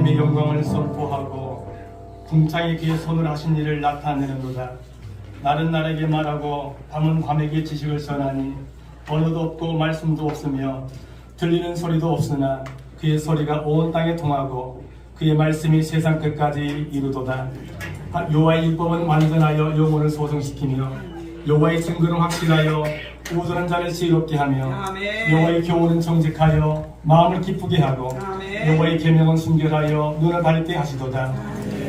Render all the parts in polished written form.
하나님의 영광을 선포하고 궁창에 그의 손을 하신 일을 나타내는도다. 날은 날에게 말하고 밤은 밤에게 지식을 전하니 언어도 없고 말씀도 없으며 들리는 소리도 없으나 그의 소리가 온 땅에 통하고 그의 말씀이 세상 끝까지 이루도다. 여호와의 율법은 완전하여 영혼을 소성시키며 여호와의 증거는 확실하여 우둔한 자를 지혜롭게 하며 여호와의 교훈은 정직하여 마음을 기쁘게 하고 여호와의 계명은 순결하여 눈을 밝게 하시도다.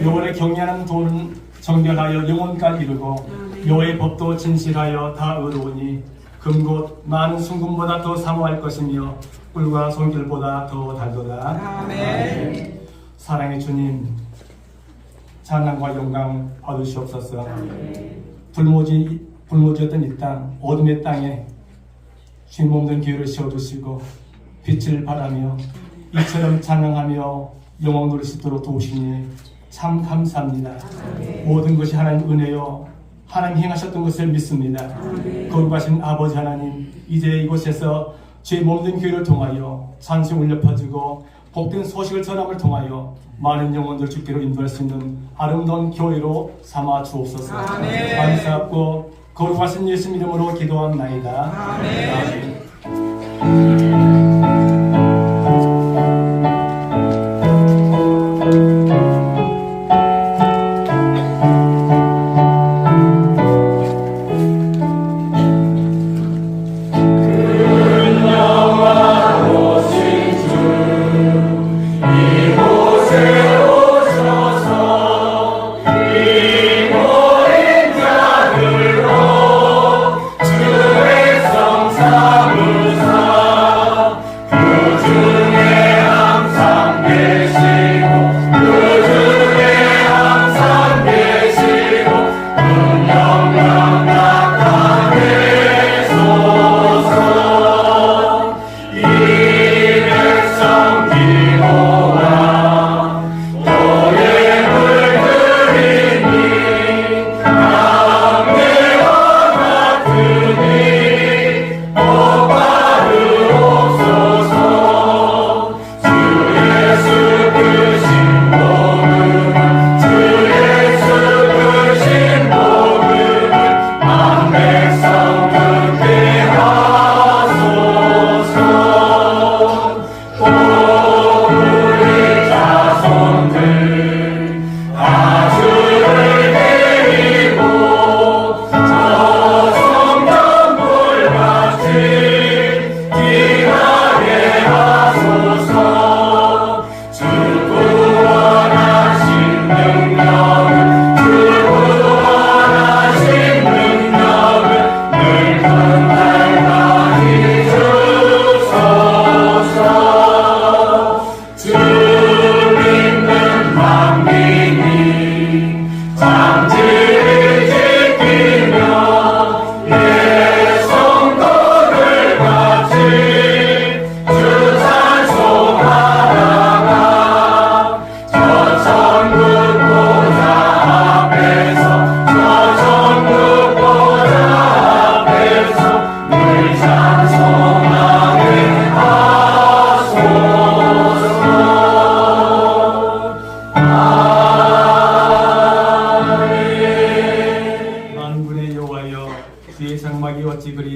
여호와를 경외하는 도는 정결하여 영혼까지 이루고 여호와의 법도 진실하여 다 의로우니 금곧 많은 순금보다 더 사모할 것이며 꿀과 손길보다 더 달도다. 아멘. 사랑의 주님, 찬양과 영광 받으시옵소서. 불모지였던 이 땅, 어둠의 땅에 쉼 없는 기회를 씌워주시고 빛을 발하며 이처럼 찬양하며 영광 누릴 수 있도록 도우시니 참 감사합니다. 모든 것이 하나님 은혜요 하나님 행하셨던 것을 믿습니다. 거룩하신 아버지 하나님, 이제 이곳에서 죄 몸된 교회를 통하여 찬송 울려 퍼지고 복된 소식을 전함을 통하여 많은 영혼들 주께로 인도할 수 있는 아름다운 교회로 삼아 주옵소서. 감사하고 거룩하신 예수 이름으로 기도합나이다. 아멘.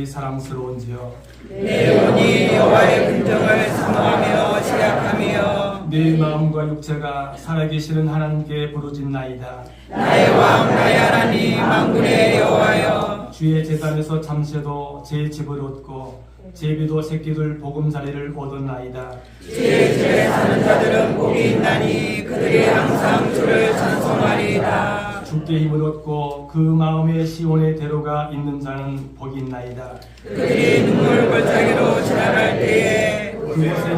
사랑스러운지요. 내 영혼이 여호와의 긍정을 사모하며 시약하며 내 마음과 육체가 살아계시는 하나님께 부르짖나이다. 나의 왕 나의 하나님 만군의 여호와여, 주의 제단에서 잠새도 제 집을 얻고 제비도 새끼들 보금자리를 얻었나이다. 주의 집에 사는 자들은 복이 있나니 그들이 항상 주를 찬송하리이다. 주께 힘을 얻고 그 마음에 시온의 대로가 있는 자는 복이 있나이다. 그들이 눈물 골짜기로 지나갈 때에 그곳에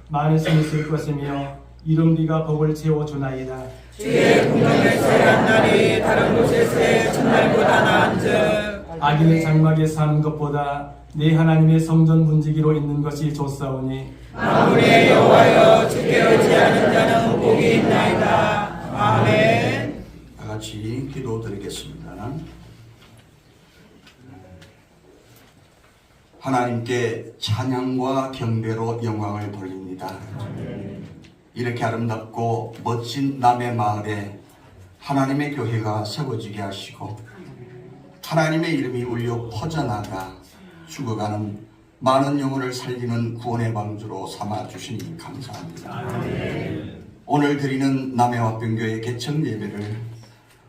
많은 샘이 있을 것이며 이름비가 복을 채워주나이다. 주의 공명을 세한 날이 다른 곳에서의 첫날보다 나은즉 악인의 장막에 사는 것보다 내 하나님의 성전 문지기로 있는 것이 좋사오니 만군의 여호와여, 주께 의지하는 자는 복이 있나이다. 아멘. 다 같이 기도드리겠습니다. 하나님께 찬양과 경배로 영광을 돌립니다. 이렇게 아름답고 멋진 남의 마을에 하나님의 교회가 세워지게 하시고 하나님의 이름이 울려 퍼져나가 죽어가는 많은 영혼을 살리는 구원의 방주로 삼아주시니 감사합니다. 오늘 드리는 남해화평교회 개척 예배를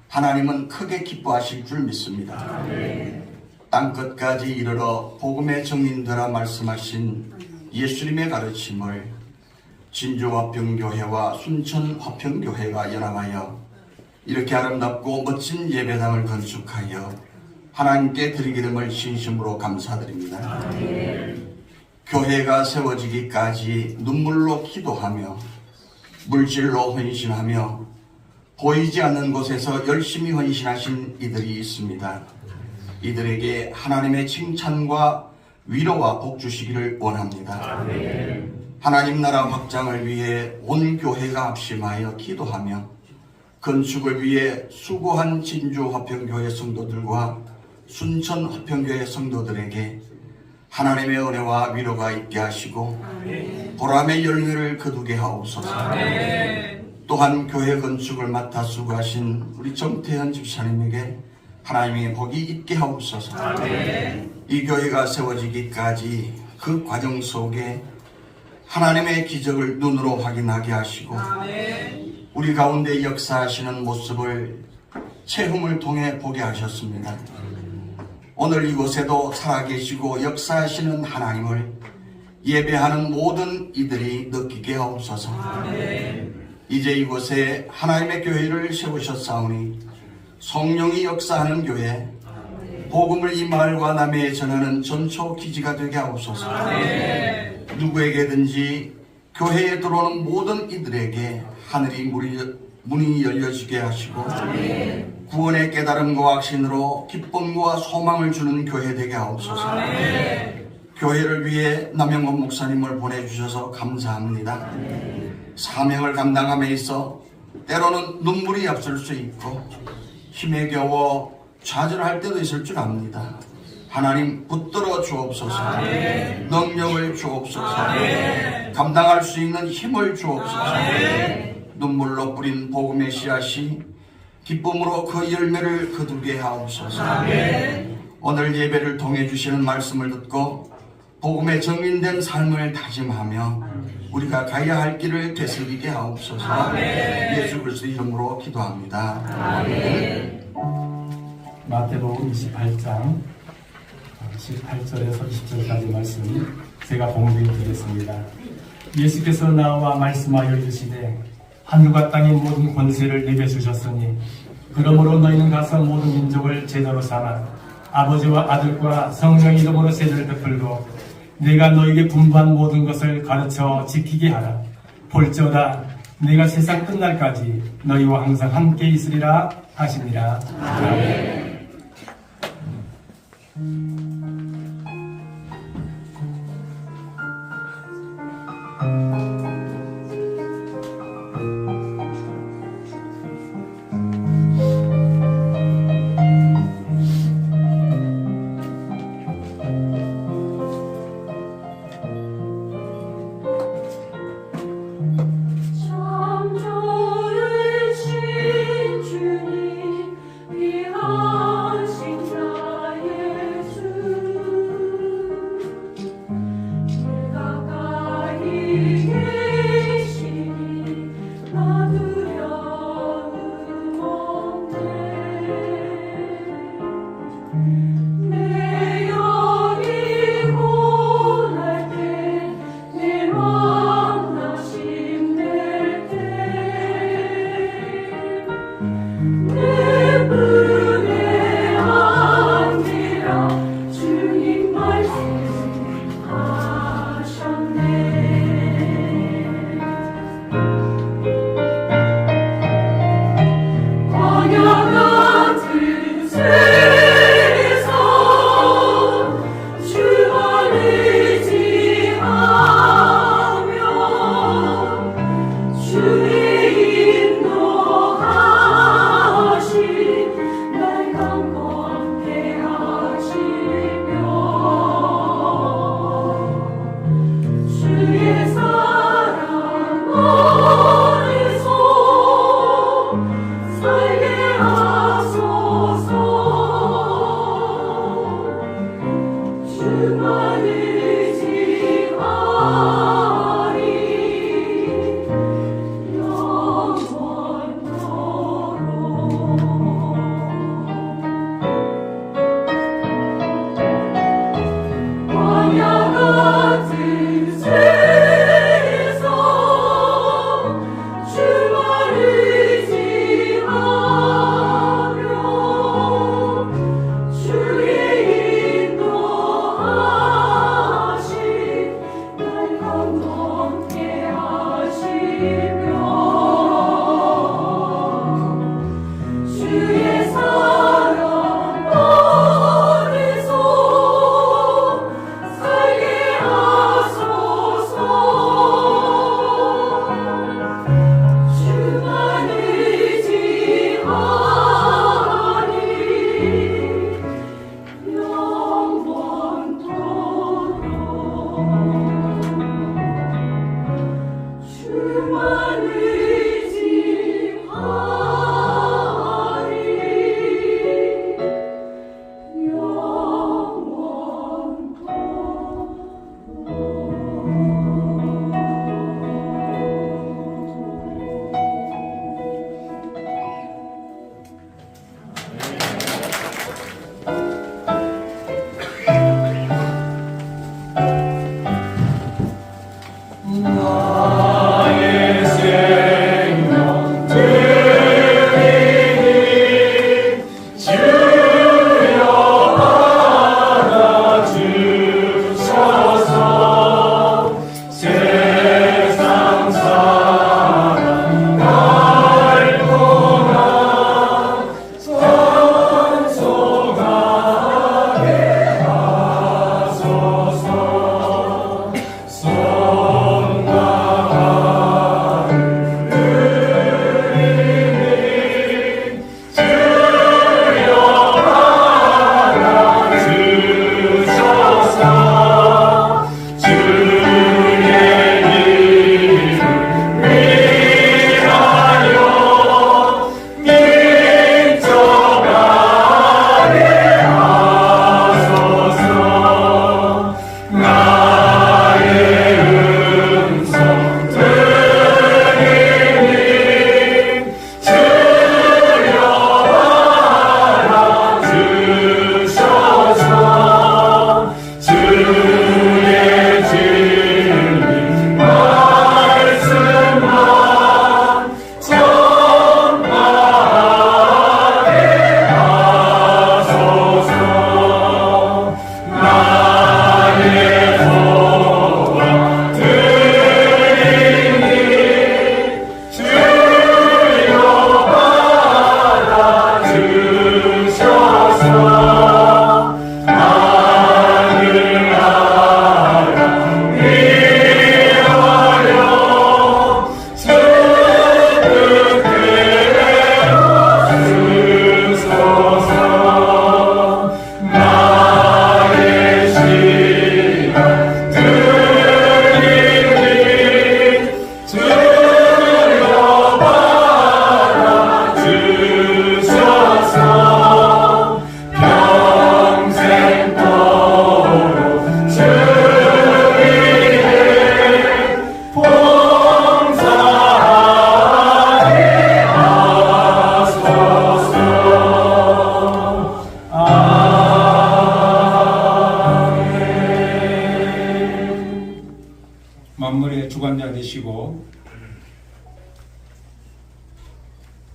하나님은 크게 기뻐하실 줄 믿습니다. 땅끝까지 이르러 복음의 정인되라 말씀하신 예수님의 가르침을 진주화평교회와 순천화평교회가 연합하여 이렇게 아름답고 멋진 예배당을 건축하여 하나님께 드리기름을 진심으로 감사드립니다. 교회가 세워지기까지 눈물로 기도하며 물질로 헌신하며 보이지 않는 곳에서 열심히 헌신하신 이들이 있습니다. 이들에게 하나님의 칭찬과 위로와 복 주시기를 원합니다. 하나님 나라 확장을 위해 온 교회가 합심하여 기도하며 건축을 위해 수고한 진주화평교회 성도들과 순천화평교회 성도들에게 하나님의 은혜와 위로가 있게 하시고 보람의 열매를 거두게 하옵소서. 또한 교회 건축을 맡아 수고하신 우리 정태현 집사님에게 하나님의 복이 있게 하옵소서. 이 교회가 세워지기까지 그 과정 속에 하나님의 기적을 눈으로 확인하게 하시고 우리 가운데 역사하시는 모습을 체험을 통해 보게 하셨습니다. 오늘 이곳에도 살아계시고 역사하시는 하나님을 예배하는 모든 이들이 느끼게 하옵소서. 이제 이곳에 하나님의 교회를 세우셨사오니 성령이 역사하는 교회, 복음을 이 마을과 남해에 전하는 전초 기지가 되게 하옵소서. 누구에게든지 교회에 들어오는 모든 이들에게 하늘이 문이 열려지게 하시고 구원의 깨달음과 확신으로 기쁨과 소망을 주는 교회 되게 하옵소서. 교회를 위해 남영원 목사님을 보내주셔서 감사합니다. 사명을 감당함에 있어 때로는 눈물이 앞설 수 있고 힘에 겨워 좌절할 때도 있을 줄 압니다. 하나님 붙들어 주옵소서. 능력을 주옵소서. 감당할 수 있는 힘을 주옵소서. 눈물로 뿌린 복음의 씨앗이 기쁨으로 그 열매를 거두게 하옵소서. 오늘 예배를 통해 주시는 말씀을 듣고 복음에 정인된 삶을 다짐하며 우리가 가야 할 길을 되새기게 하옵소서. 예수 그리스도 이름으로 기도합니다. 마태복음 28장 18절에서 20절까지 말씀 제가 봉독해 드리겠습니다. 예수께서 나와 말씀하여 이르시되 하늘과 땅의 모든 권세를 내게 주셨으니 그러므로 너희는 가서 모든 민족을 제자로 삼아 아버지와 아들과 성령 이름으로 세례를 베풀고 내가 너에게 분부한 모든 것을 가르쳐 지키게 하라. 볼지어다 내가 세상 끝날까지 너희와 항상 함께 있으리라 하시니라. 아멘. Yeah.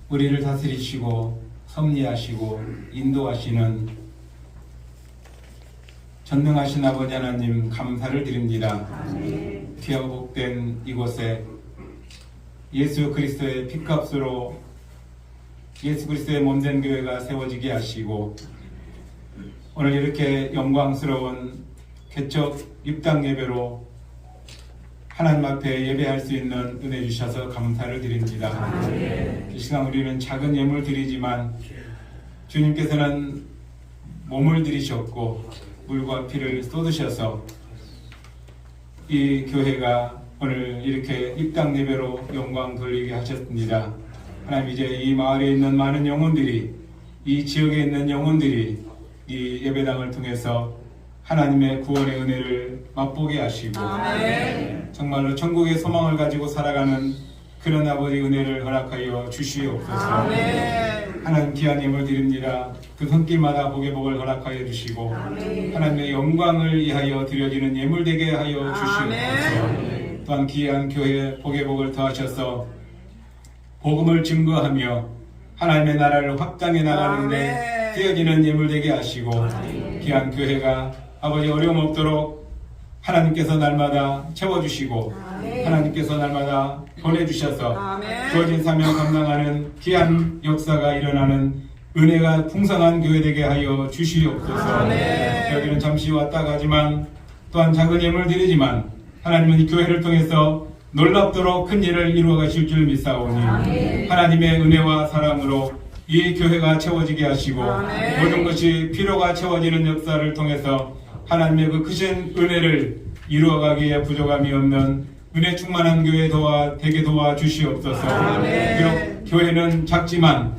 우리를 다스리시고 섭리하시고 인도하시는 전능하신 아버지 하나님 감사를 드립니다. 귀하고 복된 이곳에 예수 그리스도의 피값으로 예수 그리스도의 몸된 교회가 세워지게 하시고 오늘 이렇게 영광스러운 개척 입당 예배로 하나님 앞에 예배할 수 있는 은혜 주셔서 감사를 드립니다. 이 시간 우리는 작은 예물 드리지만 주님께서는 몸을 들이셨고 물과 피를 쏟으셔서 이 교회가 오늘 이렇게 입당 예배로 영광 돌리게 하셨습니다. 하나님 이제 이 마을에 있는 많은 영혼들이 이 지역에 있는 영혼들이 이 예배당을 통해서 하나님의 구원의 은혜를 맛보게 하시고 정말로 천국의 소망을 가지고 살아가는 그런 아버지 은혜를 허락하여 주시옵소서. 하나님 귀한 예물 드립니다. 그 손길마다 복의 복을 허락하여 주시고 하나님의 영광을 위하여 드려지는 예물 되게 하여 주시옵소서. 또한 귀한 교회 복의 복을 더하셔서 복음을 증거하며 하나님의 나라를 확장해 나가는데 쓰여지는 예물 되게 하시고 귀한 교회가 아버지 어려움 없도록 하나님께서 날마다 채워주시고 하나님께서 날마다 보내주셔서 주어진 사명 감당하는 귀한 역사가 일어나는 은혜가 풍성한 교회 되게 하여 주시옵소서. 여기는 잠시 왔다 가지만 또한 작은 예물 드리지만 하나님은 이 교회를 통해서 놀랍도록 큰 일을 이루어 가실 줄 믿사오니 하나님의 은혜와 사랑으로 이 교회가 채워지게 하시고 모든 것이 필요가 채워지는 역사를 통해서 하나님의 그 크신 은혜를 이루어가기에 부족함이 없는 은혜 충만한 교회 되게 도와 주시옵소서. 비록 교회는 작지만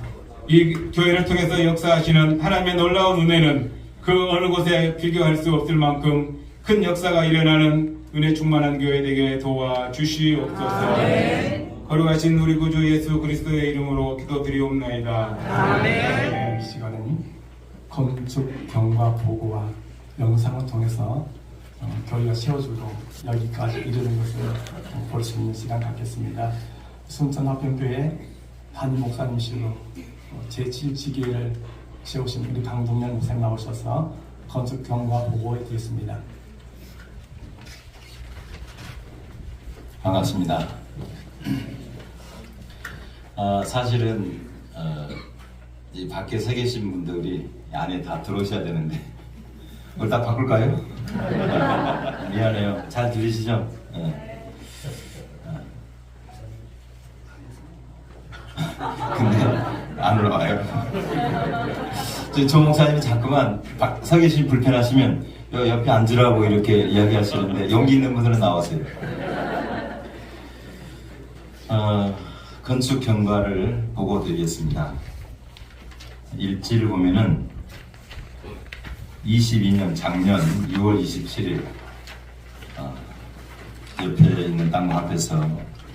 이 교회를 통해서 역사하시는 하나님의 놀라운 은혜는 그 어느 곳에 비교할 수 없을 만큼 큰 역사가 일어나는 은혜 충만한 교회 되게 도와 주시옵소서. 거룩하신 우리 구주 예수 그리스도의 이름으로 기도드리옵나이다. 이 시간에는 건축 경과 보고와 영상을 통해서 교회가 세워지고 여기까지 이르는 것을 볼 수 있는 시간 갖겠습니다. 순천합병교회 담임 목사님이시고 제7지기회를 세우신 우리 강동현 목사님 나오셔서 건축 경과 보고에 드리겠습니다. 반갑습니다. 사실은 이 밖에 서 계신 분들이 안에 다 들어오셔야 되는데 그걸 다 바꿀까요? 미안해요. 잘 들리시죠? 근데 안 올라와요. 조 목사님이 자꾸만 서 계시면 불편하시면 옆에 앉으라고 이렇게 이야기하시는데 용기 있는 분들은 나오세요. 건축 경과를 보고 드리겠습니다. 일지를 보면은 22년 작년 6월 27일 옆에 있는 땅 앞에서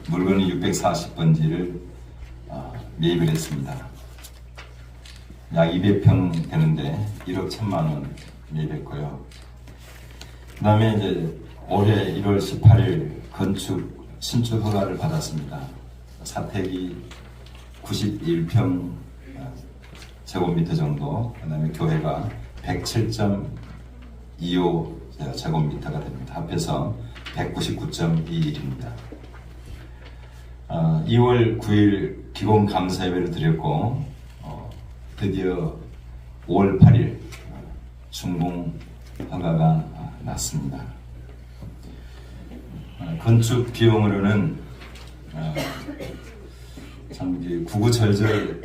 물건이 640번지를 매입을 했습니다. 약 200평 되는데 1억 1천만 원 매입했고요. 그 다음에 이제 올해 1월 18일 건축 신축 허가를 받았습니다. 사택이 91평 제곱미터 정도, 그 다음에 교회가 107.25 제곱미터가 됩니다. 합해서 199.21입니다. 2월 9일 기공 감사 예배를 드렸고 드디어 5월 8일 준공 허가가 났습니다. 건축 비용으로는 참 구구절절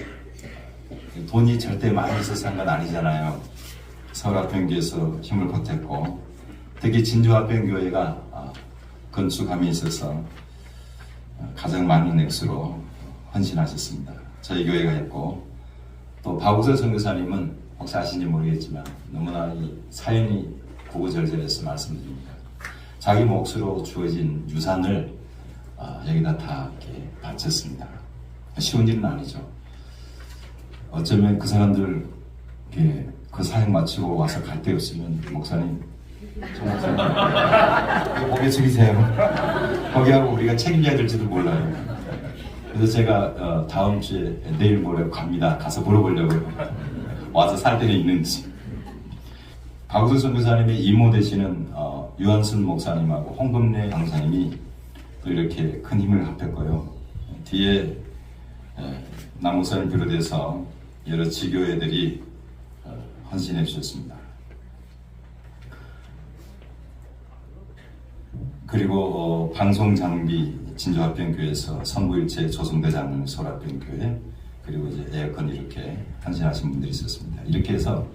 돈이 절대 많이 있어서 한 건 아니잖아요. 서울합병교에서 힘을 보탰고 특히 진주합병교회가 건축함에 있어서 가장 많은 액수로 헌신하셨습니다. 저희 교회가 있고 또 박우서 선교사님은 혹시 아신지 모르겠지만 너무나 이 사연이 구구절절해서 말씀드립니다. 자기 몫으로 주어진 유산을 여기다 다 이렇게 바쳤습니다. 쉬운 일은 아니죠. 어쩌면 그 사람들 이렇게 그 사역 마치고 와서 갈 데 없으면 목사님, 정 목사님 이거 고개 숙이세요. 거기하고 우리가 책임져야 될지도 몰라요. 그래서 제가 다음 주에 내일 모레 갑니다. 가서 물어보려고요. 와서 살 때는 있는지. 박우수 선교사님의 이모 되시는 유한순 목사님하고 홍금래 강사님이 또 이렇게 큰 힘을 합했고요. 뒤에 남 목사님 비롯해서 여러 지교회들이 헌신해 주셨습니다. 그리고 방송 장비 진주합병교회에서 선구일체 조성대장로님 서울합병교회, 그리고 이제 에어컨 이렇게 헌신하신 분들이 있었습니다. 이렇게 해서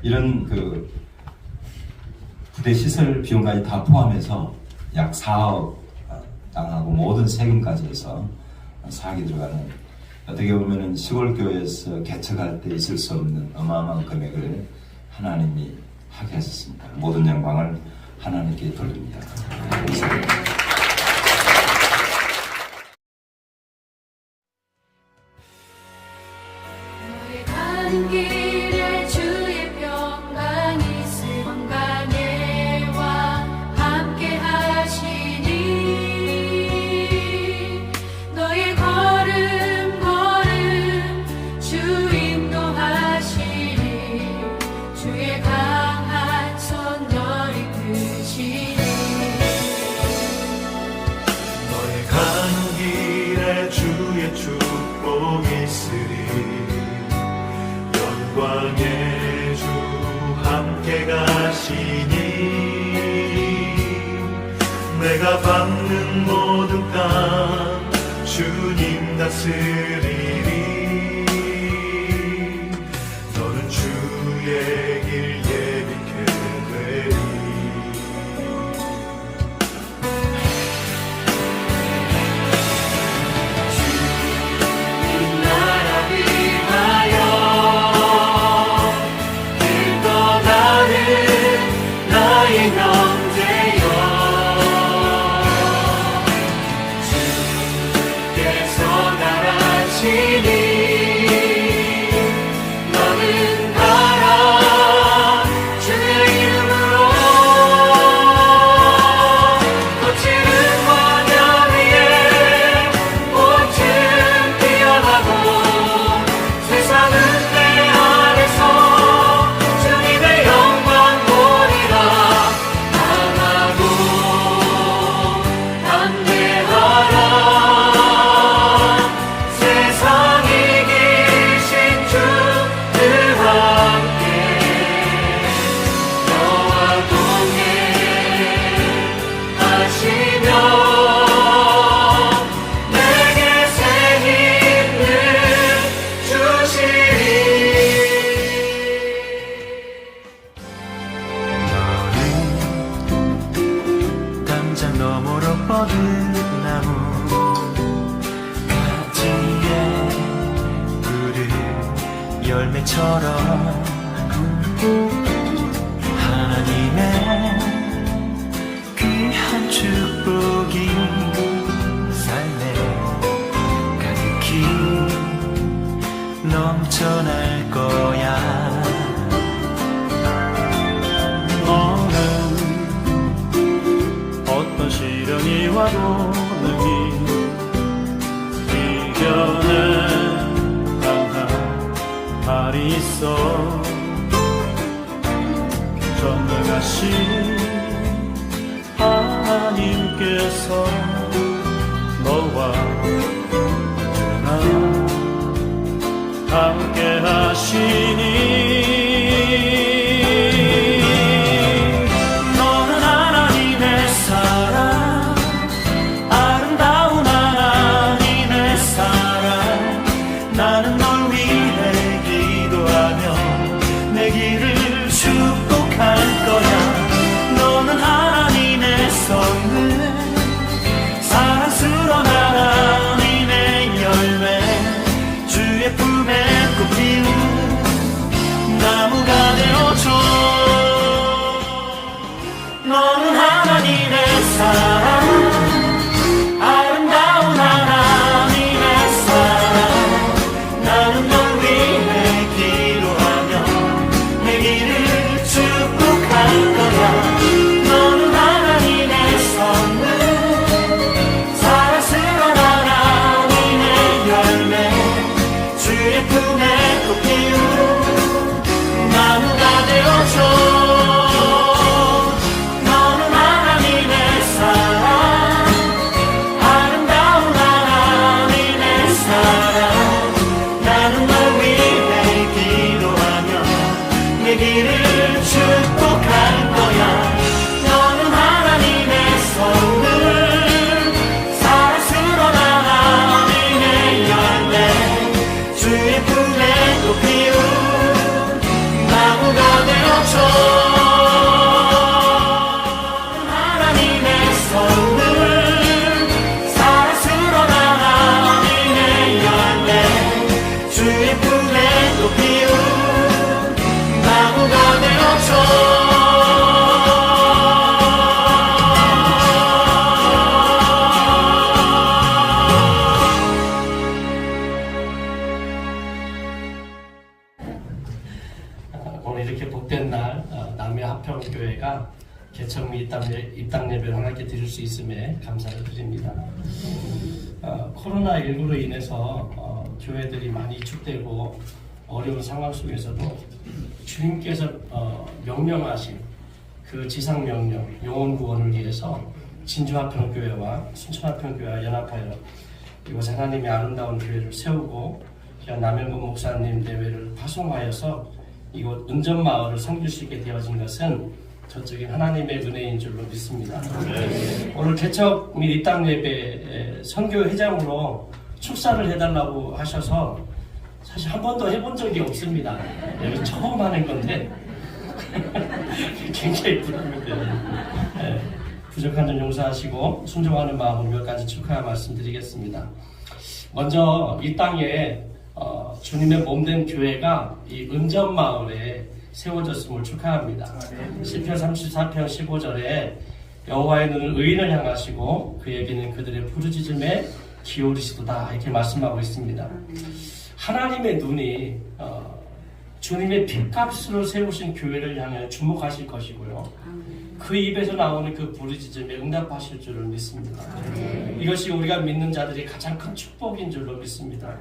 이런 그 부대 시설 비용까지 다 포함해서 약 4억 땅하고 모든 세금까지 해서 4억이 들어가는, 어떻게 보면은 시골 교회에서 개척할 때 있을 수 없는 어마어마한 금액을 하나님이 하게 하셨습니다. 모든 영광을 하나님께 돌립니다. 감사합니다. 너의 가는 길에 주의 평강이 있을 건강해와 함께 하시니 너의 걸음 주 인도하시니 주의 강한 손 널 이끄시니 너의 가는 길에 주의 축복이 있으리 영광의 주 함께 가시니 내가 받는 모든 땅 주님 다스리리 너는 주의 길 예비케 되리 나라 위하여 길 떠나는 나의 형제여 주께서 나라시니 너는 가라 주의 이름으로 거칠은 광야 위에 꽃은 피어나고 세상은 내 안에서 주님의 영광 보리라 강하고 담대하라 세상 이기신 주들 함께 너와 동행하시며 내게 새 힘을 주시리 너는 담장 너머로 뻗은 나무 가지에 푸른 열매처럼 하나님의 귀한 축복이 삶에 가득히 넘쳐날 거야 너는 어떤 시련이 와도 능히 이겨낸 강한 발이 있어 전능하신 하나님께서 너와 언제나 함께 하시니 너는 하나님의 사랑 아름다운 하나님의 사랑 나는 널 위해 기도하며 내 길을 축복할 거야 너는 하나님의 선물 개척 및 입당 예배를 하나님께 드릴 수 있음에 감사를 드립니다. 코로나19로 인해서 교회들이 많이 축되고 어려운 상황 속에서도 주님께서 명령하신 그 지상명령 영혼 구원을 위해서 진주화평교회와 순천화평교회와 연합하여 이곳 하나님의 아름다운 교회를 세우고 남영근 목사님 대회를 파송하여서 이곳 은전마을을 섬길 수 있게 되어진 것은 전적인 하나님의 은혜인 줄로 믿습니다. 오늘 개척 및 입당 예배 선교회장으로 축사를 해달라고 하셔서 사실 한 번도 해본 적이 없습니다. 여기 처음 하는 건데 굉장히 부럽네요. 부족한 점 용서하시고 순종하는 마음으로 몇 가지 축하 말씀드리겠습니다. 먼저 이 땅에 주님의 몸된 교회가 이 은전마을에 세워졌음을 축하합니다. 시편 34편 15절에 여호와의 눈은 의인을 향하시고 그에게는 그들의 부르짖음에 기울이시도다 이렇게 말씀하고 있습니다. 하나님의 눈이 주님의 핏값으로 세우신 교회를 향해 주목하실 것이고요. 그 입에서 나오는 그 부르짖음에 응답하실 줄을 믿습니다. 이것이 우리가 믿는 자들이 가장 큰 축복인 줄로 믿습니다.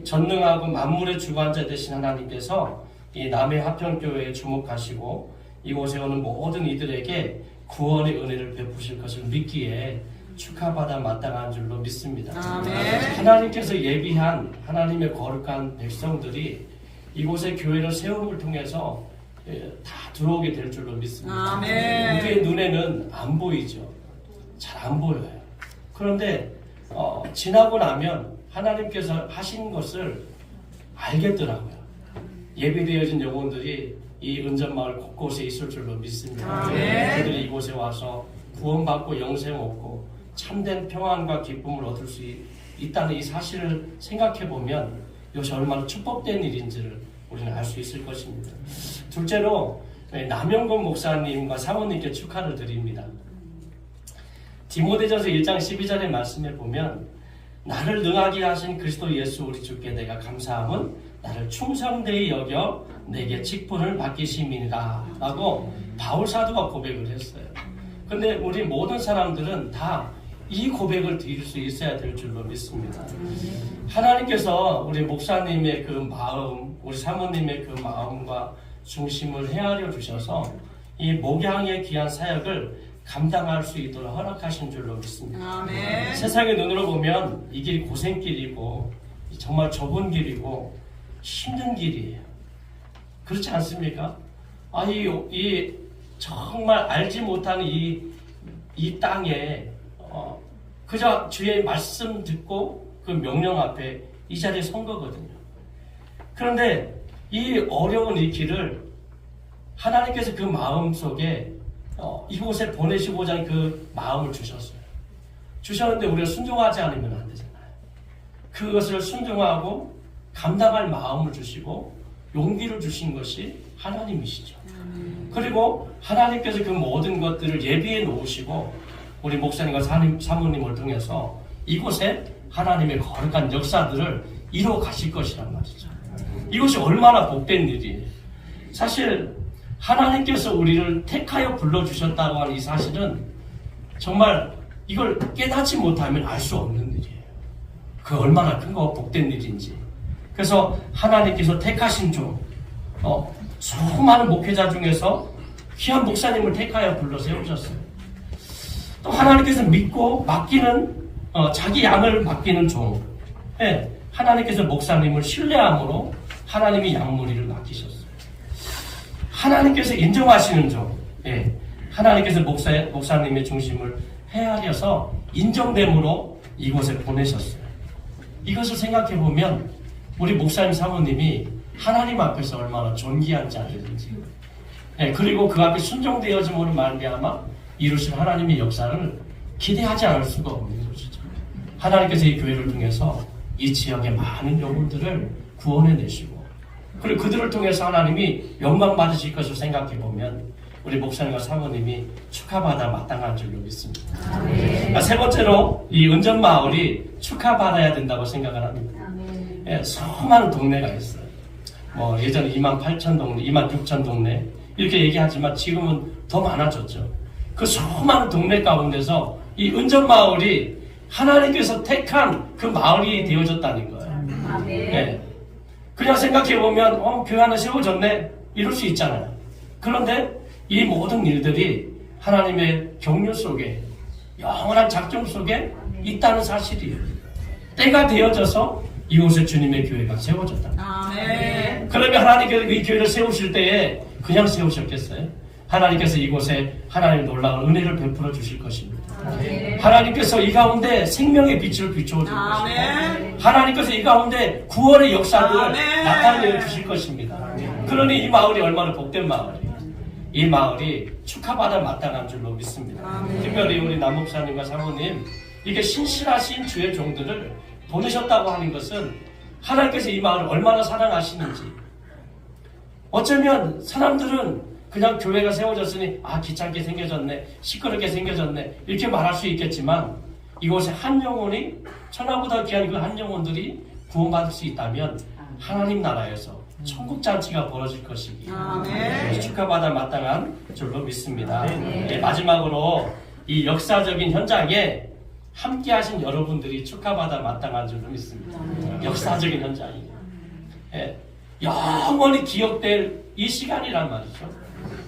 전능하고 만물의 주관자 되신 하나님께서 이 남해 화평교회에 주목하시고 이곳에 오는 모든 이들에게 구원의 은혜를 베푸실 것을 믿기에 축하받아 마땅한 줄로 믿습니다. 하나님께서 예비한 하나님의 거룩한 백성들이 이곳에 교회를 세움을 통해서 다 들어오게 될 줄로 믿습니다. 우리의 눈에는 안 보이죠. 잘 안 보여요. 그런데 지나고 나면 하나님께서 하신 것을 알겠더라고요. 예비되어진 영혼들이 이 은전마을 곳곳에 있을 줄로 믿습니다. 그들이 이곳에 와서 구원받고 영생 얻고 참된 평안과 기쁨을 얻을 수 있다는 이 사실을 생각해보면 이것이 얼마나 축복된 일인지를 우리는 알 수 있을 것입니다. 둘째로 남영건 목사님과 사모님께 축하를 드립니다. 디모데전서 1장 12절의 말씀에 보면 나를 능하게 하신 그리스도 예수 우리 주께 내가 감사함은 나를 충성되이 여겨 내게 직분을 맡기심이니라 라고 바울사도가 고백을 했어요. 근데 우리 모든 사람들은 다 이 고백을 드릴 수 있어야 될 줄로 믿습니다. 하나님께서 우리 목사님의 그 마음, 우리 사모님의 그 마음과 중심을 헤아려 주셔서 이 목양의 귀한 사역을 감당할 수 있도록 허락하신 줄로 믿습니다. 세상의 눈으로 보면 이 길이 고생길이고 정말 좁은 길이고 힘든 길이에요. 그렇지 않습니까? 이 정말 알지 못하는 이 땅에 그저 주의 말씀 듣고 그 명령 앞에 이 자리에 선 거거든요. 그런데 이 어려운 이 길을 하나님께서 그 마음 속에 이곳에 보내시고자 하는 그 마음을 주셨어요. 주셨는데 우리가 순종하지 않으면 안 되잖아요. 그것을 순종하고 감당할 마음을 주시고 용기를 주신 것이 하나님이시죠. 그리고 하나님께서 그 모든 것들을 예비해 놓으시고 우리 목사님과 사모님을 통해서 이곳에 하나님의 거룩한 역사들을 이루어 가실 것이란 말이죠. 이것이 얼마나 복된 일이에요. 사실 하나님께서 우리를 택하여 불러주셨다고 하는 이 사실은 정말 이걸 깨닫지 못하면 알 수 없는 일이에요. 그 얼마나 큰 거 복된 일인지. 그래서 하나님께서 택하신 수많은 목회자 중에서 귀한 목사님을 택하여 불러 세우셨어요. 또 하나님께서 믿고 맡기는 자기 양을 맡기는 종. 하나님께서 목사님을 신뢰함으로 하나님이 양무리를 맡기셨어요. 하나님께서 인정하시는 종. 하나님께서 목사님의 중심을 헤아려서 인정됨으로 이곳에 보내셨어요. 이것을 생각해 보면 우리 목사님 사모님이 하나님 앞에서 얼마나 존귀한 자들인지. 그리고 그 앞에 순종되어짐으로 말미암아 이루신 하나님의 역사를 기대하지 않을 수가 없는 것이죠. 하나님께서 이 교회를 통해서 이 지역의 많은 영혼들을 구원해내시고 그리고 그들을 통해서 하나님이 영광 받으실 것을 생각해 보면 우리 목사님과 사모님이 축하받아 마땅한 줄로 믿습니다. 세 번째로 이 은전마을이 축하받아야 된다고 생각을 합니다. 수많은 동네가 있어요. 예전에 28,000 동네, 26,000 동네 이렇게 얘기하지만 지금은 더 많아졌죠. 그 수많은 동네 가운데서 이 은전마을이 하나님께서 택한 그 마을이 되어졌다는 거예요. 네. 그냥 생각해보면 교회 하나 세워졌네 이럴 수 있잖아요. 그런데 이 모든 일들이 하나님의 경륜 속에 영원한 작정 속에 있다는 사실이에요. 때가 되어져서 이곳에 주님의 교회가 세워졌다. 그러면 하나님께서 이 교회를 세우실 때에 그냥 세우셨겠어요? 하나님께서 이곳에 하나님의 놀라운 은혜를 베풀어 주실 것입니다. 하나님께서 이 가운데 생명의 빛을 비추어 줄 것입니다. 하나님께서 이 가운데 구원의 역사를 나타내 주실 것입니다. 그러니 이 마을이 얼마나 복된 마을이에요. 이 마을이 축하받아 마땅한 줄로 믿습니다. 특별히 우리 남목사님과 사모님 이게 신실하신 주의 종들을 보내셨다고 하는 것은 하나님께서 이 마을을 얼마나 사랑하시는지. 어쩌면 사람들은 그냥 교회가 세워졌으니 귀찮게 생겨졌네, 시끄럽게 생겨졌네 이렇게 말할 수 있겠지만 이곳에 한 영혼이 천하보다 귀한 그 한 영혼들이 구원받을 수 있다면 하나님 나라에서 천국 잔치가 벌어질 것이기에 축하받아 마땅한 줄로 믿습니다. 네, 마지막으로 이 역사적인 현장에 함께 하신 여러분들이 축하받아 마땅한 줄로 믿습니다. 역사적인 현장이에요. 네, 영원히 기억될 이 시간이란 말이죠.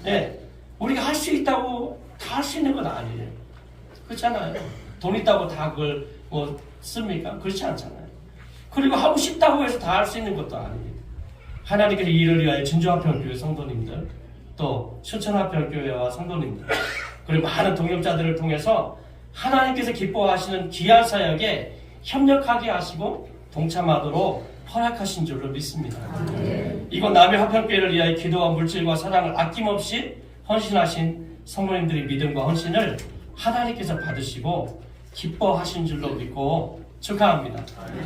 네, 우리가 할 수 있다고 다 할 수 있는 건 아니에요. 그렇잖아요. 돈 있다고 다 그걸 씁니까? 그렇지 않잖아요. 그리고 하고 싶다고 해서 다 할 수 있는 것도 아닙니다. 하나님께서 이를 위하여 진주화평교회 성도님들, 또 순천화평교회와 성도님들, 그리고 많은 동역자들을 통해서 하나님께서 기뻐하시는 귀한 사역에 협력하게 하시고 동참하도록 허락하신 줄로 믿습니다. 이곳 남해화평교회를 위하여 기도와 물질과 사랑을 아낌없이 헌신하신 성도님들의 믿음과 헌신을 하나님께서 받으시고 기뻐하신 줄로 믿고 축하합니다.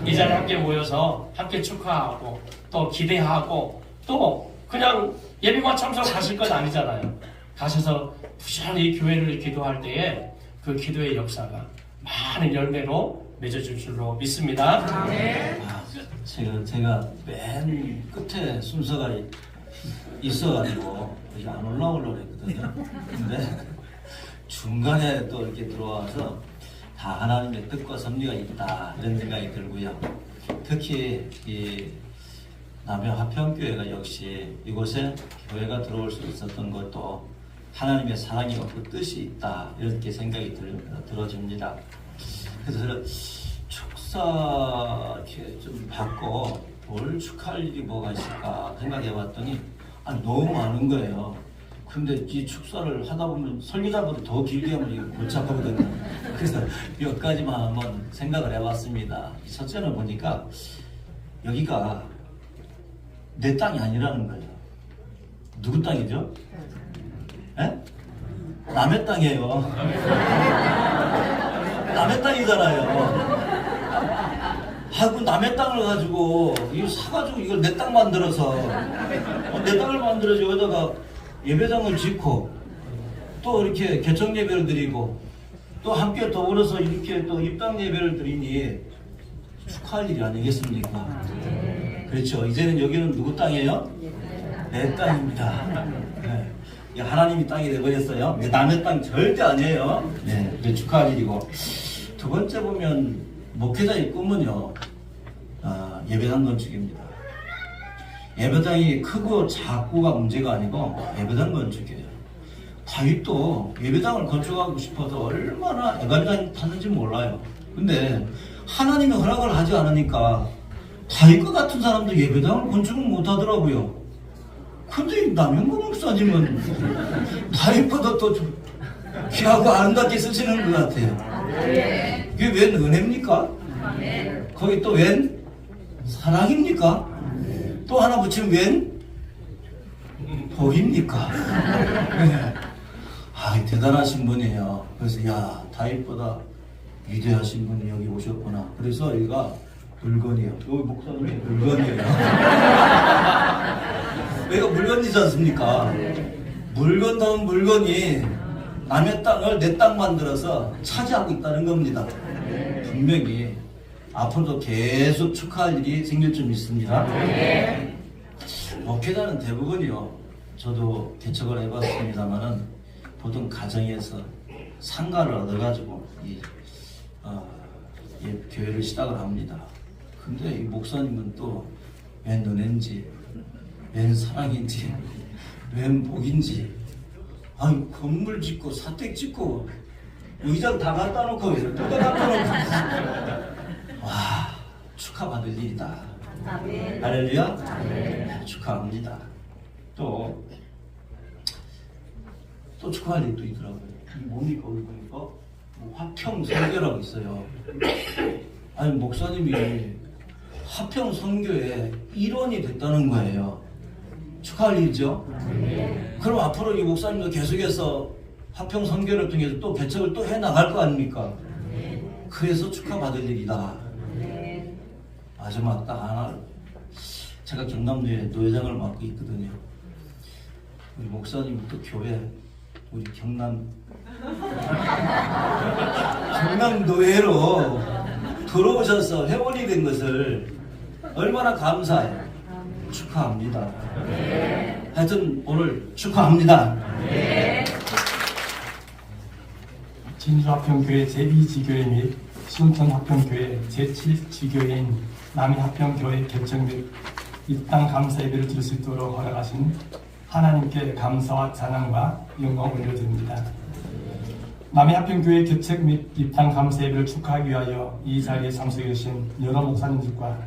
이 자리에 함께 모여서 함께 축하하고 또 기대하고 또 그냥 예배만 참석하실 건 아니잖아요. 가셔서 부지런히 교회를 기도할 때에 그 기도의 역사가 많은 열매로 맺어질 줄로 믿습니다. 제가 맨 끝에 순서가 있어가지고 여기 안 올라오려고 했거든요. 근데 중간에 또 이렇게 들어와서 다 하나님의 뜻과 섭리가 있다 이런 생각이 들고요. 특히 이 남해화평교회가 역시 이곳에 교회가 들어올 수 있었던 것도 하나님의 사랑이 없고 뜻이 있다 이렇게 생각이 들어집니다. 그래서 축사 이렇게 좀 받고 뭘 축하할 일이 뭐가 있을까 생각해봤더니 너무 많은 거예요. 근데 이 축사를 하다 보면 설교자보다 더 길게 하면 이거 복잡하거든요. 그래서 몇 가지만 한번 생각을 해봤습니다. 첫째는 보니까 여기가 내 땅이 아니라는 거예요. 누구 땅이죠? 네? 남의 땅이에요. 남의 땅이잖아요. 하고 남의 땅을 가지고 이거 사가지고 이걸 내 땅 만들어서 내 땅을 만들어서 여기다가 예배당을 짓고 또 이렇게 개척 예배를 드리고 또 함께 더불어서 이렇게 또 입당 예배를 드리니 축하할 일이 아니겠습니까? 그렇죠. 이제는 여기는 누구 땅이에요? 내 땅입니다. 네. 하나님이 땅이 되어버렸어요. 남의 땅 절대 아니에요. 네, 축하할 일이고. 두 번째 보면 목회자의 꿈은요, 예배당 건축입니다. 예배당이 크고 작고가 문제가 아니고 예배당 건축이에요. 다윗도 예배당을 건축하고 싶어서 얼마나 애가리를 탔는지 몰라요. 근데 하나님이 허락을 하지 않으니까 다윗과 같은 사람도 예배당을 건축을 못하더라고요. 근데 남영구 목사님은 다윗보다 더 귀하고 아름답게 쓰시는 것 같아요. 이게 웬 은혜입니까? 거기 또 웬 사랑입니까? 또 하나 붙이면 웬 복입니까? 대단하신 분이에요. 그래서 다윗보다 위대하신 분이 여기 오셨구나. 그래서 여기가 물건이에요. 여기 목사님이 물건이에요. 여기가 물건이지 않습니까? 물건다운 물건이 남의 땅을 내 땅 만들어서 차지하고 있다는 겁니다. 분명히 앞으로도 계속 축하할 일이 생길 줄 믿습니다. 목회자는 대부분이요. 저도 개척을 해봤습니다만은 보통 가정에서 상가를 얻어가지고 교회를 시작을 합니다. 근데 이 목사님은 또 웬 은혜인지 웬 사랑인지 웬 복인지 아니 건물 짓고 사택 짓고 의자 다 갖다 놓고 또 갖다 놓고 와 축하받을 일이다. 할렐루야. 축하합니다. 또 축하할 일도 있더라고요. 이 뭡니까 거기 보니까 뭐 화평 선교라고 있어요. 아니 목사님이 화평 선교의 일원이 됐다는 거예요. 축하할 일이죠. 그럼 앞으로 이 목사님도 계속해서 화평 선교를 통해서 또 개척을 또 해 나갈 거 아닙니까? 그래서 축하받을 일이다. 마지막 딱 하나, 제가 경남도에 노회장을 맡고 있거든요. 우리 목사님 또 교회 우리 경남노회로 들어오셔서 회원이 된 것을 얼마나 감사해요. 축하합니다. 하여튼 오늘 축하합니다. 진주합평교회 제2지교회 및 순천합평교회 제7지교회인 남해합평교회 개척 및 입당 감사 예배를 드릴 수 있도록 허락하신 하나님께 감사와 찬양과 영광을 올려드립니다. 남해합평교회 개척 및 입당 감사 예배를 축하하기 위하여 이 자리에 참석해 주신 여러 목사님들과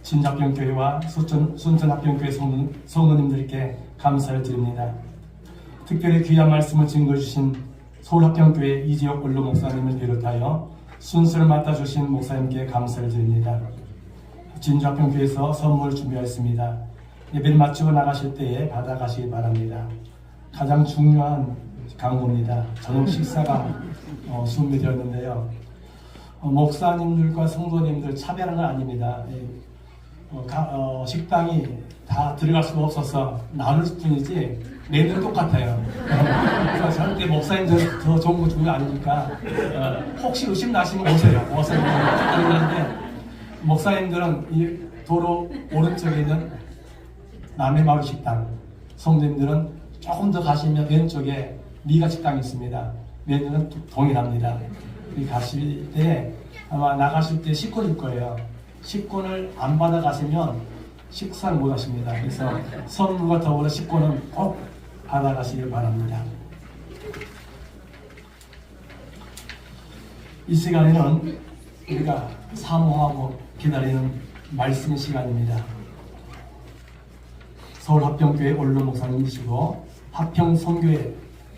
진주합평교회와 순천합평교회 성도님들께 감사를 드립니다. 특별히 귀한 말씀을 증거해 주신 서울합평교회 이재혁 원로 목사님을 비롯하여 순서를 맡아주신 목사님께 감사를 드립니다. 진주합평교회에서 선물을 준비하였습니다. 예배를 마치고 나가실 때에 받아가시기 바랍니다. 가장 중요한 강구입니다. 저녁 식사가 준비되었는데요. 목사님들과 성도님들 차별한 건 아닙니다. 식당이 다 들어갈 수가 없어서 나눌 뿐이지 메뉴는 똑같아요. 그래서 절대 목사님들 더 좋은 거 주는 거 아니니까 혹시 의심 나시면 오세요. 그런데 목사님들은 이 도로 오른쪽에 있는 남해마을 식당, 성도님들은 조금 더 가시면 왼쪽에 미가 식당이 있습니다. 메뉴는 동일합니다. 가실 때 아마 나가실 때 식권일 거예요. 식권을 안 받아 가시면 식사를 못 하십니다. 그래서 선물과 더불어 식권은 꼭 받아 가시길 바랍니다. 이 시간에는 우리가 사모하고 기다리는 말씀 시간입니다. 서울합평교회 원로 목사님이시고 합평선교회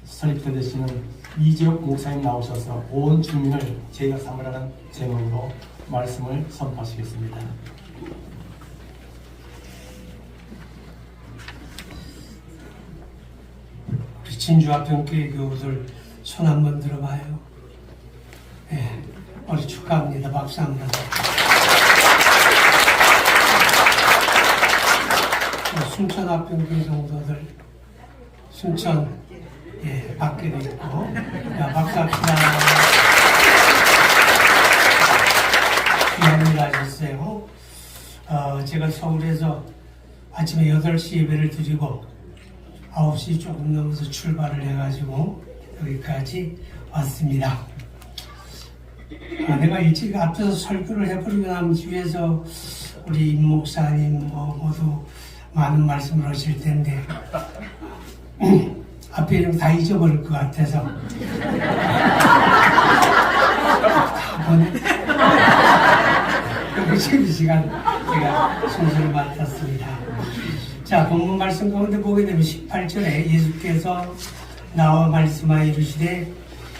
설립자 되시는 이재혁 목사님 나오셔서 온 주민을 제가 삼으라는 제목으로 말씀을 선포하시겠습니다. 우리 진주합평교회 교우들 손 한번 들어봐요. 네, 우리 축하합니다. 박수 한번. 순천합평교회 성도들 순천 밖에도 있고 박수 합시다. 귀한 일 하셨어요. 제가 서울에서 아침에 8시 예배를 드리고 9시 조금 넘어서 출발을 해가지고 여기까지 왔습니다. 내가 일찍 앞서서 설교를 해버리고 난 뒤에서 우리 임 목사님 모두 많은 말씀을 하실 텐데 앞에 이런 거 다 잊어버릴 것 같아서 지금 이 시간 제가 순서를 맡았습니다. 자, 본문 말씀 가운데 보게 되면 18절에 예수께서 나와 말씀하여 이르시되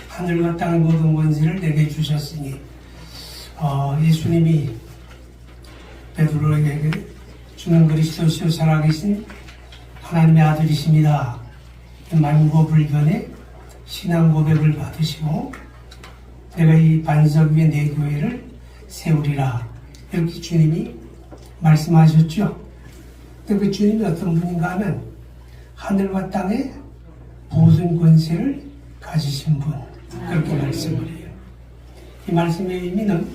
하늘과 땅의 모든 권세를 내게 주셨으니 예수님이 베드로에게 주는 그리스도시요 살아계신 하나님의 아들이십니다. 만고불변의 신앙 고백을 받으시고 내가 이 반석 위에 내 교회를 세우리라 이렇게 주님이 말씀하셨죠. 근데 그 주님이 어떤 분인가 하면 하늘과 땅의 모든 권세를 가지신 분 그렇게 말씀을 해요. 이 말씀의 의미는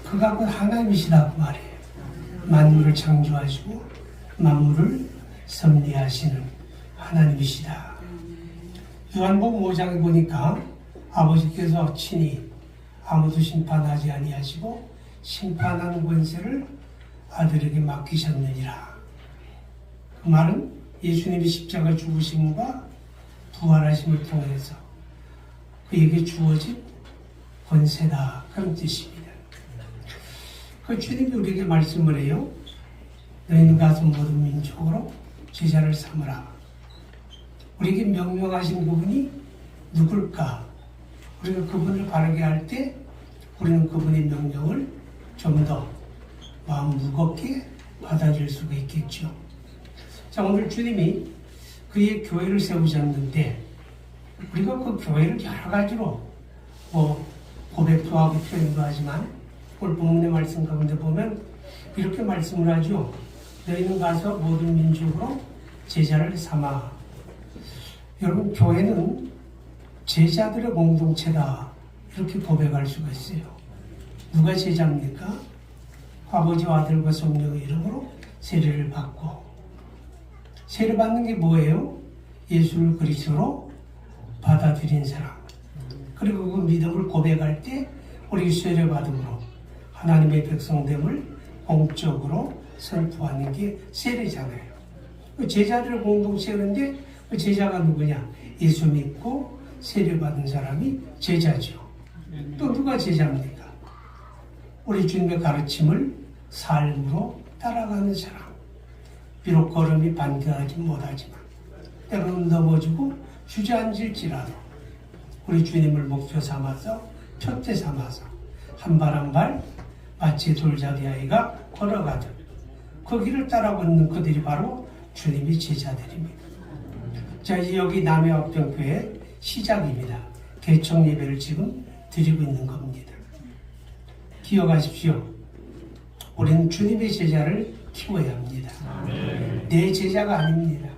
그가 곧 하나님이시다 그 말이에요. 만물을 창조하시고 만물을 섭리하시는 하나님이시다. 요한복음 5장에 보니까 아버지께서 친히 아무도 심판하지 아니하시고 심판하는 권세를 아들에게 맡기셨느니라. 그 말은 예수님이 십자가 죽으심과 부활하심을 통해서 그에게 주어진 권세다, 그런 뜻입니다. 그 주님이 우리에게 말씀을 해요. 너희는 가서 모든 민족으로 제자를 삼으라. 우리에게 명령하신 그분이 누굴까? 우리가 그분을 바르게 할 때 우리는 그분의 명령을 좀 더 마음 무겁게 받아들일 수가 있겠죠. 자, 오늘 주님이 그의 교회를 세우셨는데 우리가 그 교회를 여러 가지로 고백도 하고 표현도 하지만 오늘 본문의 말씀 가운데 보면 이렇게 말씀을 하죠. 너희는 가서 모든 민족으로 제자를 삼아. 여러분, 교회는 제자들의 공동체다, 이렇게 고백할 수가 있어요. 누가 제자입니까? 아버지와 아들과 성령의 이름으로 세례를 받고, 세례 받는 게 뭐예요? 예수를 그리스도로 받아들인 사람. 그리고 그 믿음을 고백할 때 우리 세례 받음으로 하나님의 백성됨을 공적으로 선포하는 게 세례잖아요. 제자들의 공동체인데 그 제자가 누구냐? 예수 믿고 세례 받은 사람이 제자죠. 또 누가 제자입니까? 우리 주님의 가르침을 삶으로 따라가는 사람. 비록 걸음이 반겨하지 못하지만 때로는 넘어지고 주저앉을지라도 우리 주님을 목표 삼아서 표대 삼아서 한 발 한 발 마치 돌잡이 아이가 걸어가듯 그 길을 따라 걷는 그들이 바로 주님의 제자들입니다. 자, 여기 남해화평교회 시작입니다. 개청 예배를 지금 드리고 있는 겁니다. 기억하십시오. 우리는 주님의 제자를 키워야 합니다. 내 제자가 아닙니다.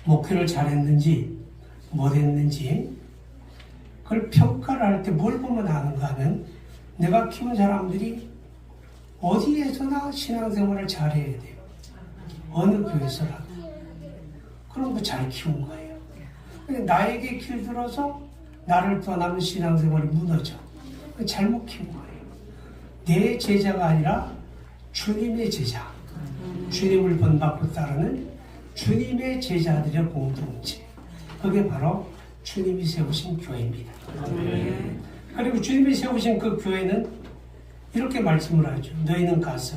목회를 잘했는지 못했는지 그걸 평가를 할 때 뭘 보면 아는가 하면 내가 키운 사람들이 어디에서나 신앙생활을 잘해야 돼요. 어느 교회에서라도. 그런 거 잘 키운 거예요. 근데 나에게 길들어서 나를 떠나면 신앙생활이 무너져. 잘못 키운 거예요. 내 제자가 아니라 주님의 제자. 주님을 본받고 따르는 주님의 제자들의 공동체. 그게 바로 주님이 세우신 교회입니다. 그리고 주님이 세우신 그 교회는 이렇게 말씀을 하죠. 너희는 가서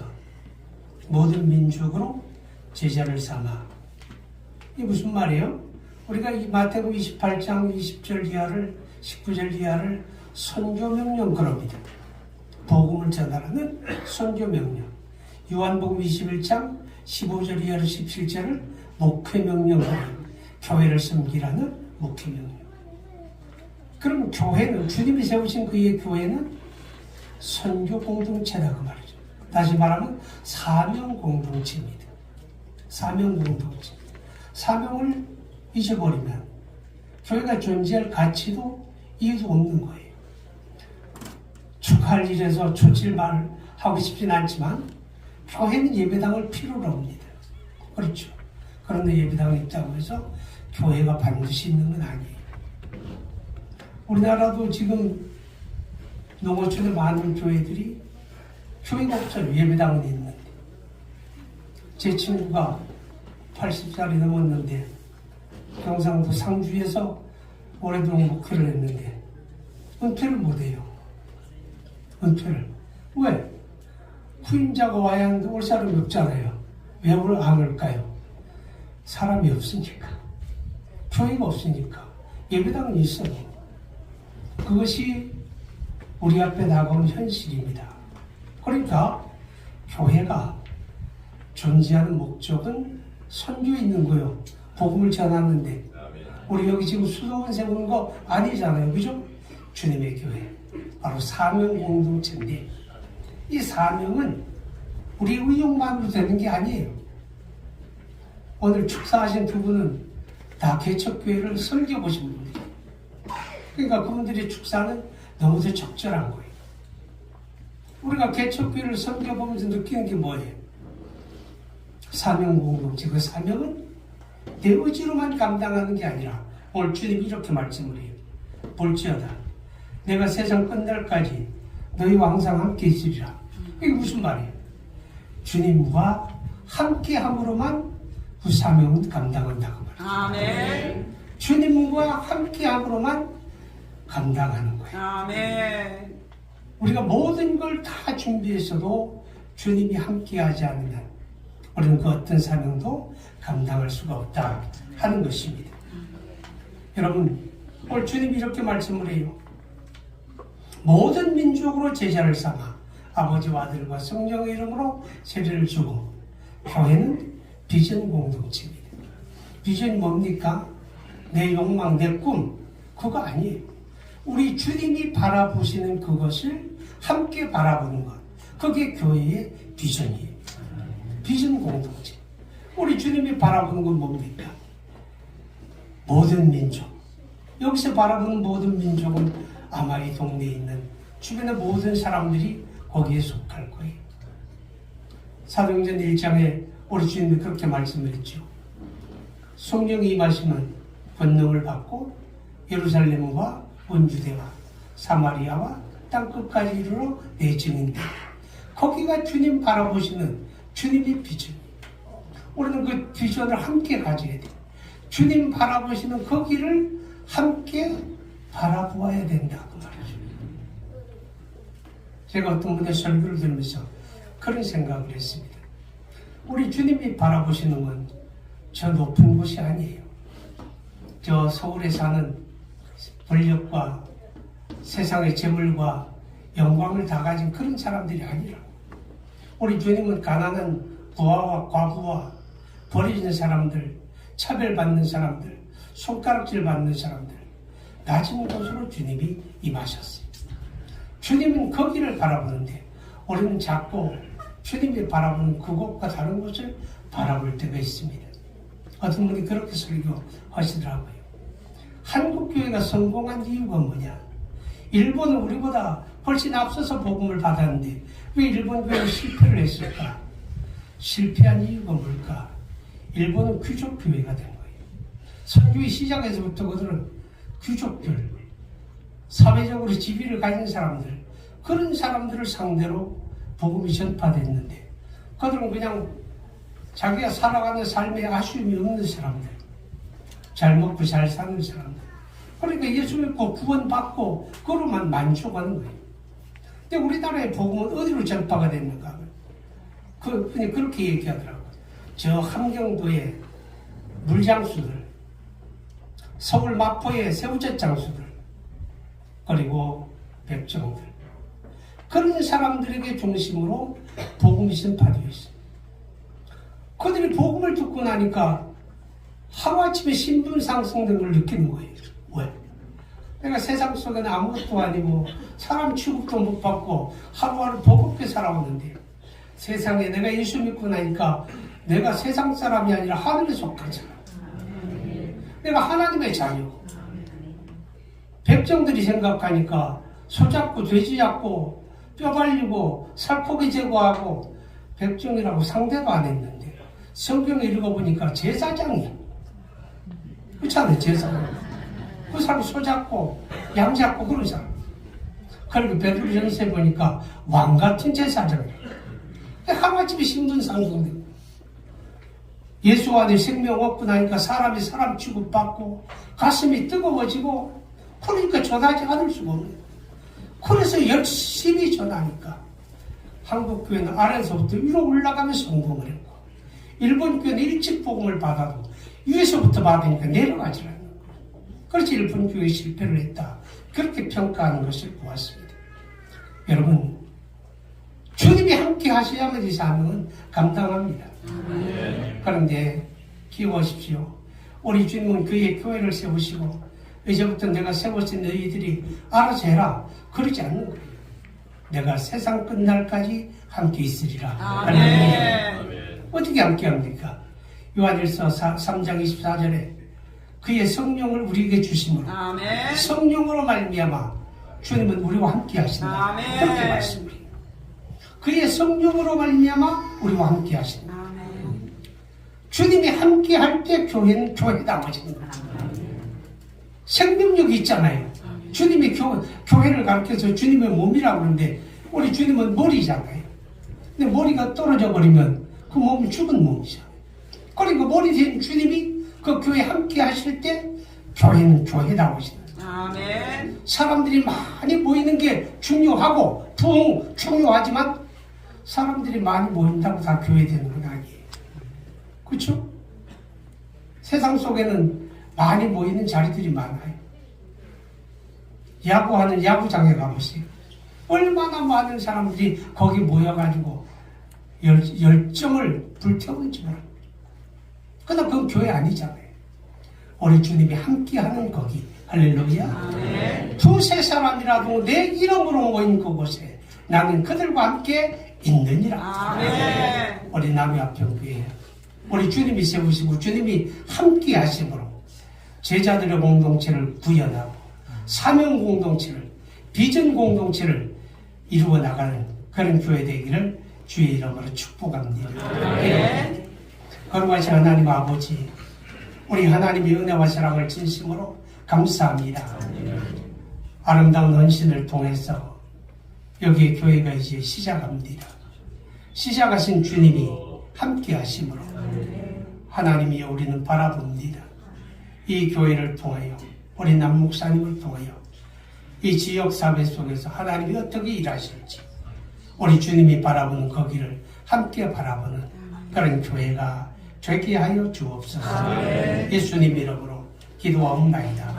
모든 민족으로 제자를 삼아. 이게 무슨 말이에요? 우리가 이 마태복음 28장 20절 이하를 19절 이하를 선교명령 그럽니다. 복음을 전하라는 선교명령. 요한복음 21장 15절 이하를 17절을 목회명령으로 교회를 섬기라는 목회명령. 그럼 교회는 주님이 세우신 그의 교회는 선교 공동체다 그 말이죠. 다시 말하면 사명 공동체입니다. 사명 공동체. 사명을 잊어버리면 교회가 존재할 가치도 이유도 없는 거예요. 축하할 일에서 초칠말 하고 싶진 않지만 교회는 예배당을 필요로 합니다. 그렇죠. 그런데 예배당이 있다고 해서 교회가 반드시 있는 건 아니에요. 우리나라도 지금 농어촌에 많은 교회들이 교회가 없어요. 예배당은 있는데. 제 친구가 80살이 넘었는데 경상도 상주에서 오랫동안 목회를 했는데 은퇴를 못해요. 은퇴를. 왜? 후임자가 와야 하는데 올 사람이 없잖아요. 왜 안 올까요? 사람이 없으니까. 교회가 없으니까. 예배당은 있어요. 그것이 우리 앞에 다가온 현실입니다. 그러니까 교회가 존재하는 목적은 선교에 있는 거예요. 복음을 전하는데 우리 여기 지금 수도원 세우는 거 아니잖아요. 그죠? 주님의 교회. 바로 사명 공동체인데 이 사명은 우리 의욕만으로 되는 게 아니에요. 오늘 축사하신 두 분은 다 개척교회를 설계보신 분들이에요. 그러니까 그분들의 축사는 너무도 적절한 거예요. 우리가 개척교회를 섬겨보면서 느끼는 게 뭐예요? 사명 공동체. 그 사명은 내 의지로만 감당하는 게 아니라 오늘 주님이 이렇게 말씀을 해요. 볼지어다 내가 세상 끝날까지 너희와 항상 함께 있으리라. 이게 무슨 말이에요? 주님과 함께함으로만 그 사명은 감당한다고 말이에요. 아멘. 주님과 함께함으로만 감당하는 거예요. 아멘. 우리가 모든 걸 다 준비했어도 주님이 함께하지 않으면 우리는 그 어떤 사명도 감당할 수가 없다 하는 것입니다. 여러분, 오늘 주님이 이렇게 말씀을 해요. 모든 민족으로 제자를 삼아 아버지와 아들과 성령의 이름으로 세례를 주고. 교회는 비전 공동체입니다. 비전이 뭡니까? 내 욕망, 내 꿈, 그거 아니에요. 우리 주님이 바라보시는 그것을 함께 바라보는 것, 그게 교회의 비전이에요. 비전 공동체. 우리 주님이 바라보는 건 뭡니까? 모든 민족. 여기서 바라보는 모든 민족은 아마 이 동네에 있는 주변의 모든 사람들이 거기에 속할 거예요. 사도행전 1장에 우리 주님이 그렇게 말씀을 했죠. 성령이 임하시면 권능을 받고 예루살렘과 온 유대와 사마리아와 땅끝까지 이르러 내 증인되라. 거기가 주님 바라보시는 주님의 비전. 우리는 그 비전을 함께 가져야 돼요. 주님 바라보시는 거기를 함께 바라보아야 된다 그 말이죠. 제가 어떤 분의 설교를 들으면서 그런 생각을 했습니다. 우리 주님이 바라보시는 건 저 높은 곳이 아니에요. 저 서울에 사는 권력과 세상의 재물과 영광을 다 가진 그런 사람들이 아니라 우리 주님은 가난한 부하와 과부와 버려진 사람들, 차별받는 사람들, 손가락질 받는 사람들, 낮은 곳으로 주님이 임하셨어요. 주님은 거기를 바라보는데 우리는 자꾸 주님이 바라보는 그곳과 다른 곳을 바라볼 때가 있습니다. 어떤 분이 그렇게 설교하시더라고요. 한국교회가 성공한 이유가 뭐냐? 일본은 우리보다 훨씬 앞서서 복음을 받았는데 왜 일본 교회는 실패를 했을까? 실패한 이유가 뭘까? 일본은 귀족교회가 된 거예요. 선교의 시작에서부터 그들은 귀족들, 사회적으로 지위를 가진 사람들, 그런 사람들을 상대로 복음이 전파됐는데 그들은 그냥 자기가 살아가는 삶에 아쉬움이 없는 사람들, 잘 먹고 잘 사는 사람들, 그러니까 예수 믿고 구원받고 그로만 만족하는 거예요. 근데 우리나라의 복음은 어디로 전파가 됐는가? 그냥 그렇게 얘기하더라고요. 저 함경도의 물장수들, 서울 마포의 새우젓 장수들, 그리고 백정들, 그런 사람들에게 중심으로 복음이 전파되어 있어요. 그들이 복음을 듣고 나니까 하루아침에 신분 상승된 걸 느끼는 거예요. 왜? 내가 세상 속에는 아무것도 아니고 사람 취급도 못 받고 하루하루 버겁게 살아오는데 세상에 내가 예수 믿고 나니까 내가 세상 사람이 아니라 하늘에 속한 사람. 내가 하나님의 자녀. 백정들이 생각하니까 소 잡고 돼지 잡고 뼈 발리고 살코기 제거하고 백정이라고 상대도 안 했는데 성경에 읽어보니까 제사장이 그렇잖아요. 제사장. 그 사람 소 잡고 양 잡고 그런 사람. 그리고 베드로전서에 보니까 왕 같은 제사장이에요. 하루아침에 신분 상승되고 예수 안에 생명 얻고 나니까 사람이 사람 취급받고 가슴이 뜨거워지고 그러니까 전하지 않을 수가 없는 거예요. 그래서 열심히 전하니까 한국교회는 아래에서부터 위로 올라가면 성공을 했고 일본 교회는 일찍 복음을 받아도 위에서부터 받으니까 내려가지 않는 거예요. 그래서 일본 교회에 실패를 했다. 그렇게 평가하는 것을 보았습니다. 여러분, 주님이 함께 하셔야만 이 사명은 감당합니다. 그런데 기억하십시오. 우리 주님은 그의 교회를 세우시고 이제부터 내가 세웠을 너희들이 알아서 해라. 그러지 않는 거예요. 내가 세상 끝날까지 함께 있으리라. 아멘. 어떻게 함께 합니까? 요한일서 3장 24절에 그의 성령을 우리에게 주심으로 아멘. 성령으로 말미암아 주님은 우리와 함께 하신다. 아멘. 그렇게 말씀해요. 그의 성령으로 말미암아 우리와 함께 하신다. 아멘. 주님이 함께 할 때 교회는 교회다. 생명력이 있잖아요. 주님이 교회를 가르쳐서 주님의 몸이라고 하는데 우리 주님은 머리잖아요. 근데 머리가 떨어져 버리면 그 몸은 죽은 몸이잖아요. 그러니까 머리 된 주님이 그 교회 함께 하실 때 교회는 교회라고 하시는 아멘. 사람들이 많이 모이는 게 중요하고 부흥 중요하지만 사람들이 많이 모인다고 다 교회 되는 건 아니에요. 그렇죠? 세상 속에는 많이 모이는 자리들이 많아요. 야구하는 야구장에 가보세요. 얼마나 많은 사람들이 거기 모여가지고 열정을 불태우는지 모릅니다. 그러나 그건 교회 아니잖아요. 우리 주님이 함께하는 거기. 할렐루야. 두세 사람이라도 내 이름으로 모인 그곳에 나는 그들과 함께 있느니라. 아멘. 우리 남해합평교회 우리 주님이 세우시고 주님이 함께 하심으로 제자들의 공동체를 구현하고 사명 공동체를 비전 공동체를 이루어 나가는 그런 교회 되기를 주의 이름으로 축복합니다. 거룩하신 하나님 아버지, 우리 하나님의 은혜와 사랑을 진심으로 감사합니다. 아름다운 헌신을 통해서 여기에 교회가 이제 시작합니다. 시작하신 주님이 함께 하심으로 하나님이 우리는 바라봅니다. 이 교회를 통하여 우리 남 목사님을 통하여 이 지역 사회 속에서 하나님이 어떻게 일하실지 우리 주님이 바라보는 거기를 함께 바라보는 그런 교회가 되게 하여 주옵소서. 예수님 이름으로 기도하옵나이다.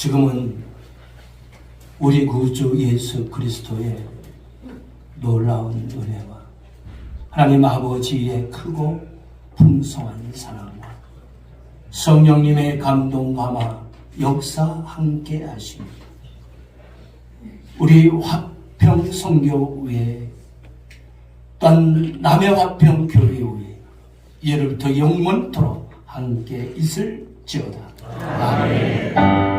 지금은 우리 구주 예수 그리스도의 놀라운 은혜와 하나님 아버지의 크고 풍성한 사랑과 성령님의 감동감화 역사 함께 하시니 우리 화평 선교회 또한 남해 화평 교회 위에 예로부터 영원토록 함께 있을지어다. 아멘.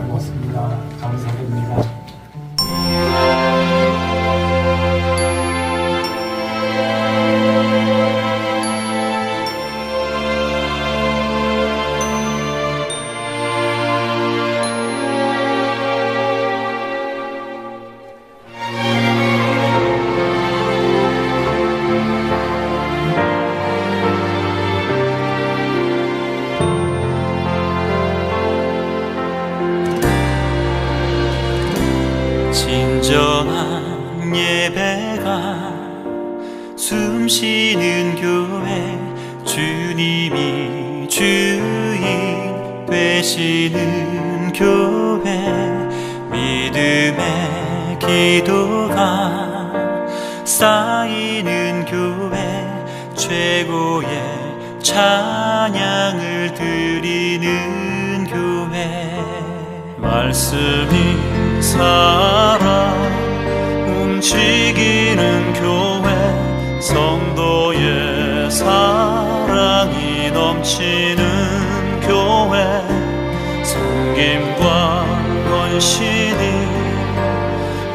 고맙습니다. 감사드립니다. 넘치는 교회, 주님이 주인 되시는 교회, 믿음의 기도가 쌓이는 교회, 최고의 찬양을 드리는 교회. 말씀이 살아 움직이는 교회, 성도의 사랑이 넘치는 교회, 섬김과 헌신이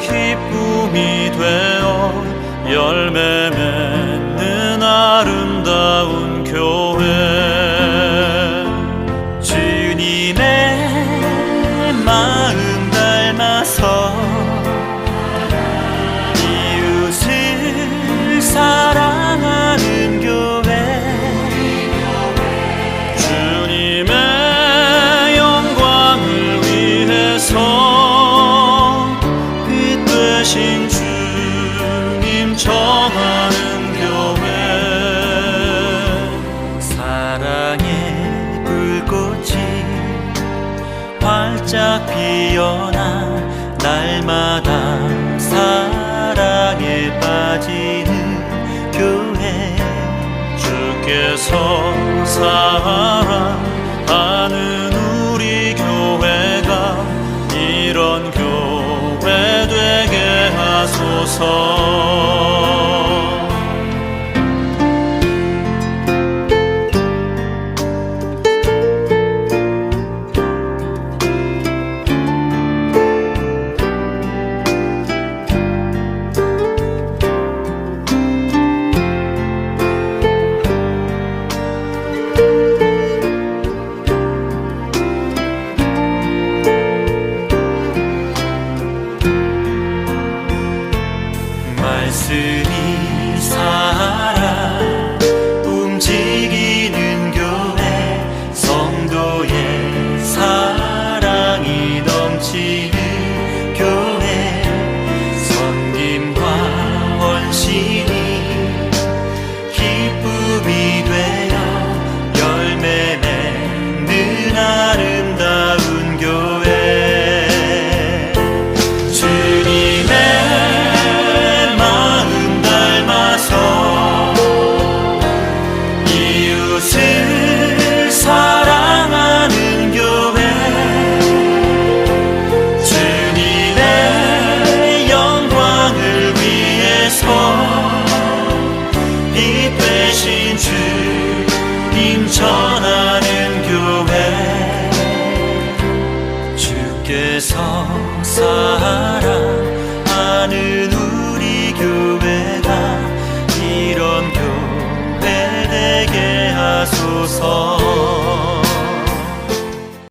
기쁨이 되어 열매 맺는 아름다운 교회. 주님의 마음 닮아서 이웃을 사랑하는 교회, 주님의 영광을 위해서 빛 되신 주님 전하는 교회. 사랑의 불꽃이 활짝 피어나 날마다 사랑에 빠지는 교회, 주께서 사랑하는 우리 교회가 이런 교회 되게 하소서. 말씀이 살아 움직이는 교회, 성도의 사랑이 넘치는 교회, 섬김과 헌신이 기쁨이 되어 열매 맺는 아름다운 교회. 주님의 마음 닮아서 이웃을 사랑하는 교회, 주님의 영광을 위해서 빛 되신 주님 전하는 교회, 주께서 사랑하는 우리 교회가 이런 교회 되게 하소서.